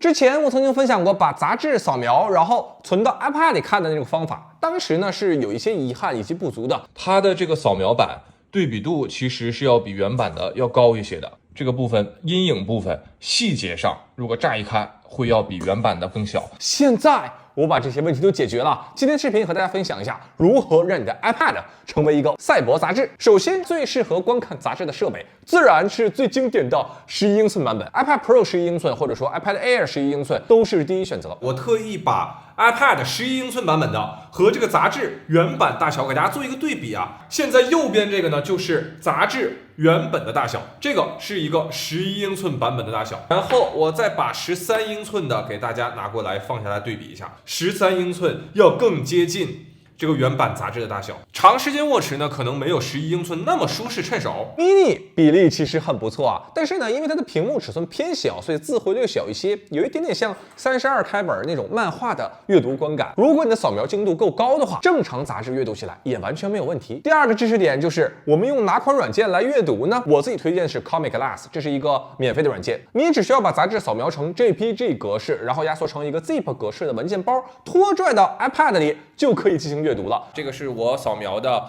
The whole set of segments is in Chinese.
之前我曾经分享过把杂志扫描，然后存到 iPad 里看的那种方法，当时呢是有一些遗憾以及不足的。它的这个扫描版对比度其实是要比原版的要高一些的，这个部分阴影部分细节上，如果乍一看会要比原版的更小。现在我把这些问题都解决了。今天视频和大家分享一下如何让你的 iPad 成为一个赛博杂志。首先，最适合观看杂志的设备自然是最经典的11英寸版本 ，iPad Pro 11英寸或者说 iPad Air 11英寸都是第一选择。我特意把 iPad 11英寸版本的和这个杂志原版大小给大家做一个对比啊。现在右边这个呢就是杂志原本的大小，这个是一个11英寸版本的大小。然后我再把13英寸的给大家拿过来放下来对比一下，13英寸要更接近这个原版杂志的大小，长时间握持呢，可能没有11英寸那么舒适趁手。mini 比例其实很不错啊，但是呢，因为它的屏幕尺寸偏小，所以字会略小一些，有一点点像32开本那种漫画的阅读观感。如果你的扫描精度够高的话，正常杂志阅读起来也完全没有问题。第二个知识点就是我们用哪款软件来阅读呢？我自己推荐是 Comic Glass， 这是一个免费的软件，你只需要把杂志扫描成 JPG 格式，然后压缩成一个 ZIP 格式的文件包，拖拽到 iPad 里就可以进行阅读了。这个是我扫描的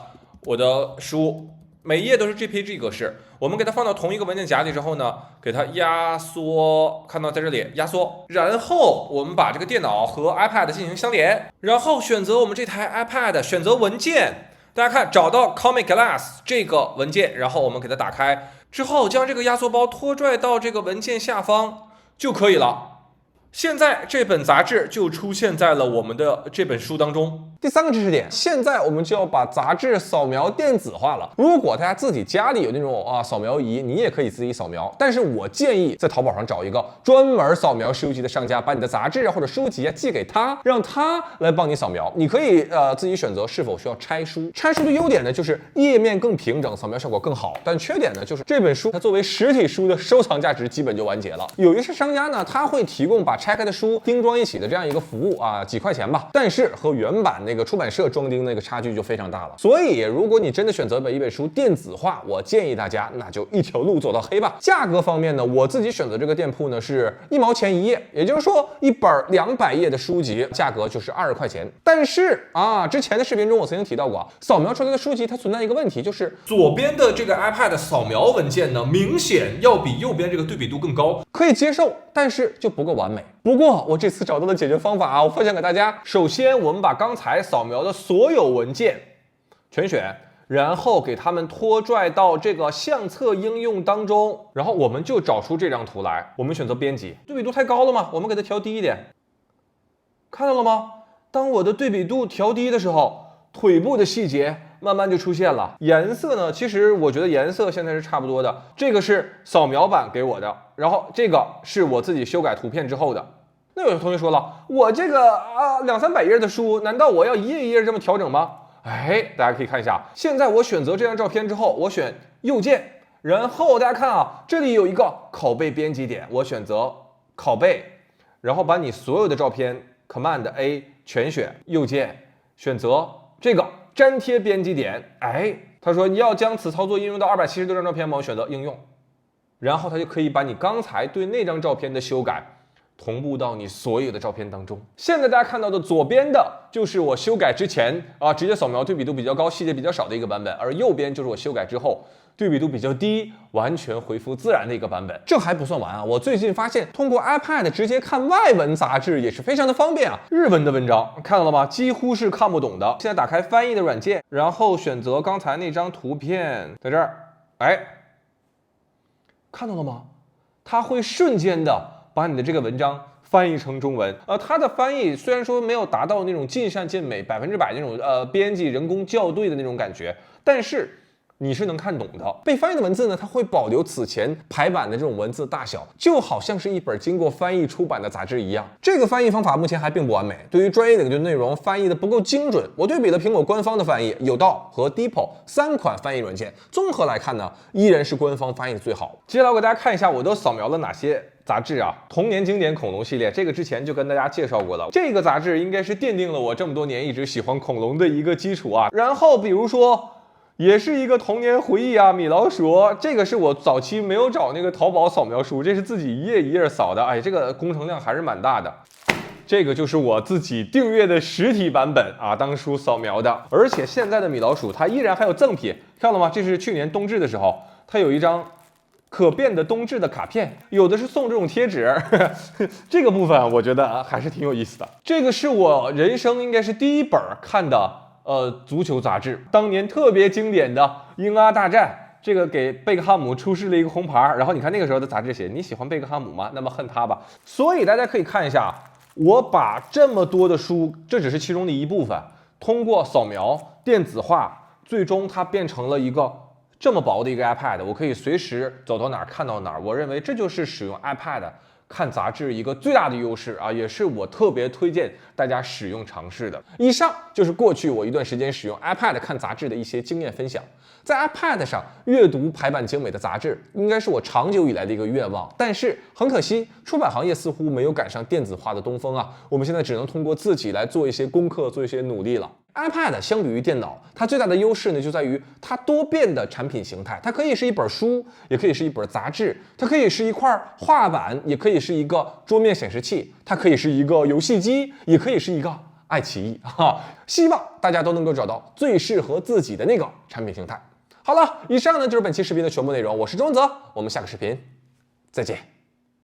我的书，每一页都是 JPG 格式。我们给它放到同一个文件夹里之后呢，给它压缩，看到在这里压缩，然后我们把这个电脑和 iPad 进行相连，然后选择我们这台 iPad， 选择文件，大家看找到 Comic Glass 这个文件，然后我们给它打开之后，将这个压缩包拖拽到这个文件下方就可以了。现在这本杂志就出现在了我们的这本书当中。第三个知识点，现在我们就要把杂志扫描电子化了。如果大家自己家里有那种扫描仪，你也可以自己扫描，但是我建议在淘宝上找一个专门扫描书籍的商家，把你的杂志或者书籍寄给他，让他来帮你扫描。你可以自己选择是否需要拆书。拆书的优点呢，就是页面更平整，扫描效果更好，但缺点呢，就是这本书它作为实体书的收藏价值基本就完结了。有一些商家呢，他会提供把拆开的书钉装一起的这样一个服务啊，几块钱吧，但是和原版那个出版社装订那个差距就非常大了。所以如果你真的选择把一本书电子化，我建议大家那就一条路走到黑吧。价格方面呢，我自己选择这个店铺呢是1毛钱一页，也就是说一本200页的书籍价格就是20块钱。但是之前的视频中我曾经提到过，扫描出来的书籍它存在一个问题，就是左边的这个 iPad 扫描文件呢，明显要比右边这个对比度更高，可以接受，但是就不够完美。不过我这次找到的解决方法我分享给大家。首先我们把刚才扫描的所有文件全选，然后给它们拖拽到这个相册应用当中，然后我们就找出这张图来。我们选择编辑，对比度太高了嘛，我们给它调低一点。看到了吗？当我的对比度调低的时候，腿部的细节慢慢就出现了。颜色呢，其实我觉得颜色现在是差不多的。这个是扫描版给我的，然后这个是我自己修改图片之后的。那有同学说了，我这个200-300页的书，难道我要一页一页这么调整吗？大家可以看一下，现在我选择这张照片之后，我选右键，然后大家看这里有一个拷贝编辑点，我选择拷贝，然后把你所有的照片 Command A 全选，右键选择这个粘贴编辑点。他说你要将此操作应用到270多张照片吗？我选择应用，然后他就可以把你刚才对那张照片的修改同步到你所有的照片当中。现在大家看到的左边的就是我修改之前直接扫描对比度比较高、细节比较少的一个版本，而右边就是我修改之后对比度比较低、完全恢复自然的一个版本。这还不算完我最近发现通过 iPad 直接看外文杂志也是非常的方便日文的文章看到了吗？几乎是看不懂的。现在打开翻译的软件，然后选择刚才那张图片，在这儿，看到了吗？它会瞬间的把你的这个文章翻译成中文。它的翻译虽然说没有达到那种尽善尽美100%那种编辑人工校对的那种感觉，但是你是能看懂的。被翻译的文字呢，它会保留此前排版的这种文字大小，就好像是一本经过翻译出版的杂志一样。这个翻译方法目前还并不完美，对于专业领域的内容翻译的不够精准。我对比了苹果官方的翻译、有道和 DeepL 3款翻译软件，综合来看呢，依然是官方翻译的最好。接下来我给大家看一下我都扫描了哪些杂志童年经典恐龙系列，这个之前就跟大家介绍过了。这个杂志应该是奠定了我这么多年一直喜欢恐龙的一个基础然后比如说也是一个童年回忆啊，米老鼠。这个是我早期没有找那个淘宝扫描书，这是自己一页一页扫的，哎，这个工程量还是蛮大的。这个就是我自己订阅的实体版本啊，当初扫描的。而且现在的米老鼠它依然还有赠品，看到吗？这是去年冬至的时候，它有一张可变的冬至的卡片，有的是送这种贴纸，这个部分我觉得还是挺有意思的。这个是我人生应该是第一本看的足球杂志，当年特别经典的英阿大战。这个给贝克汉姆出示了一个红牌，然后你看那个时候的杂志写你喜欢贝克汉姆吗？那么恨他吧。所以大家可以看一下，我把这么多的书，这只是其中的一部分，通过扫描电子化，最终它变成了一个这么薄的一个 iPad， 我可以随时走到哪儿看到哪儿。我认为这就是使用 iPad 看杂志一个最大的优势啊，也是我特别推荐大家使用尝试的。以上就是过去我一段时间使用 iPad 看杂志的一些经验分享。在 iPad 上阅读排版精美的杂志，应该是我长久以来的一个愿望。但是很可惜，出版行业似乎没有赶上电子化的东风啊。我们现在只能通过自己来做一些功课，做一些努力了。iPad 相比于电脑，它最大的优势呢，就在于它多变的产品形态。它可以是一本书，也可以是一本杂志，它可以是一块画板，也可以是一个桌面显示器，它可以是一个游戏机，也可以是一个爱奇艺哈。希望大家都能够找到最适合自己的那个产品形态。好了，以上呢就是本期视频的全部内容。我是钟泽，我们下个视频再见。